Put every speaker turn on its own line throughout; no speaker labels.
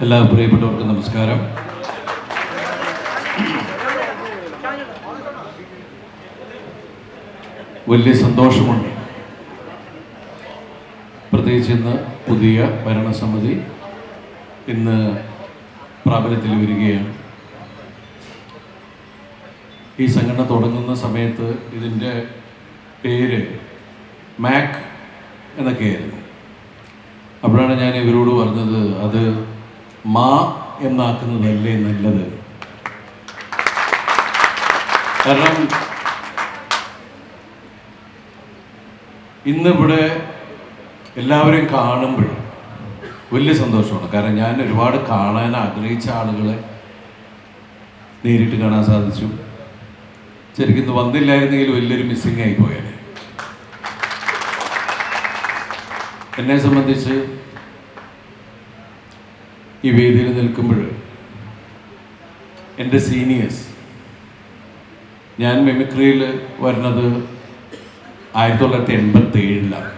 എല്ലാ പ്രിയപ്പെട്ടവർക്കും നമസ്കാരം. വലിയ സന്തോഷമുണ്ട്. പ്രത്യേകിച്ച് ഇന്ന് പുതിയ ഭരണസമിതി ഇന്ന് പ്രാബല്യത്തിൽ വരികയാണ്. ഈ സംഘടന തുടങ്ങുന്ന സമയത്ത് ഇതിൻ്റെ പേര് മാക് എന്നൊക്കെയായിരുന്നു. അപ്പോഴാണ് ഞാൻ ഇവരോട് പറഞ്ഞത്, അത് മാ എന്നാക്കുന്നതല്ലേ നല്ലത്. കാരണം ഇന്നിവിടെ എല്ലാവരെയും കാണുമ്പോൾ വലിയ സന്തോഷമാണ്. കാരണം ഞാൻ ഒരുപാട് കാണാൻ ആഗ്രഹിച്ച ആളുകളെ നേരിട്ട് കാണാൻ സാധിച്ചു. ശരിക്കും ഇന്ന് വന്നില്ലായിരുന്നെങ്കിൽ വലിയൊരു മിസ്സിങ് ആയി പോയേനെ. എന്നെ സംബന്ധിച്ച് ഈ വേദിയിൽ നിൽക്കുമ്പോൾ എൻ്റെ സീനിയേഴ്സ്, ഞാൻ മിമിക്രിയിൽ വരുന്നത് 1987-ലാണ്.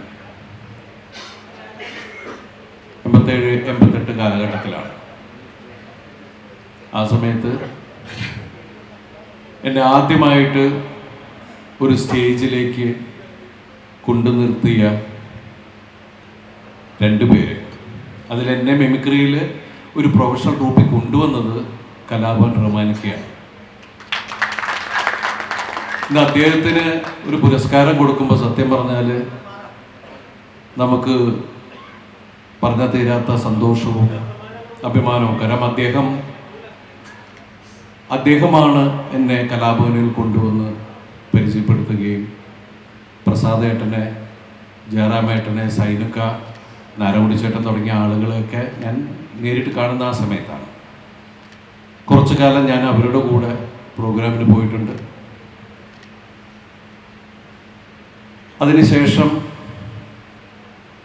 87-88 കാലഘട്ടത്തിലാണ്. ആ സമയത്ത് എന്നെ ആദ്യമായിട്ട് ഒരു സ്റ്റേജിലേക്ക് കൊണ്ടു നിർത്തിയ 2 പേര്. അതിലെന്നെ മിമിക്രിയിൽ ഒരു പ്രൊഫഷണൽ ഗ്രൂപ്പിൽ കൊണ്ടുവന്നത് കലാഭവൻ റഹ്മാനൊക്കെയാണ്. ഇന്ന് അദ്ദേഹത്തിന് ഒരു പുരസ്കാരം കൊടുക്കുമ്പോൾ സത്യം പറഞ്ഞാൽ നമുക്ക് പറഞ്ഞാൽ തീരാത്ത സന്തോഷവും അഭിമാനവും. കാരണം അദ്ദേഹമാണ് എന്നെ കലാഭവനിൽ കൊണ്ടുവന്ന് പരിചയപ്പെടുത്തുകയും പ്രസാദേട്ടനെ, ജയറാമേട്ടനെ, സൈനുക്ക, നാരകുടിച്ചേട്ടൻ തുടങ്ങിയ ആളുകളെയൊക്കെ ഞാൻ നേരിട്ട് കാണുന്ന ആ സമയത്താണ്. കുറച്ചു കാലം ഞാൻ അവരുടെ കൂടെ പ്രോഗ്രാമിന് പോയിട്ടുണ്ട്. അതിനുശേഷം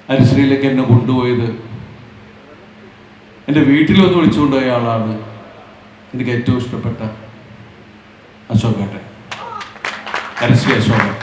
ഹരിശ്രീയിലേക്ക് എന്നെ കൊണ്ടുപോയത്, എൻ്റെ വീട്ടിൽ വന്ന് വിളിച്ചുകൊണ്ടുപോയ ആളാണ് എനിക്ക് ഏറ്റവും ഇഷ്ടപ്പെട്ട അശോകേട്ടൻ, ഹരിശ്രീ അശോകൻ.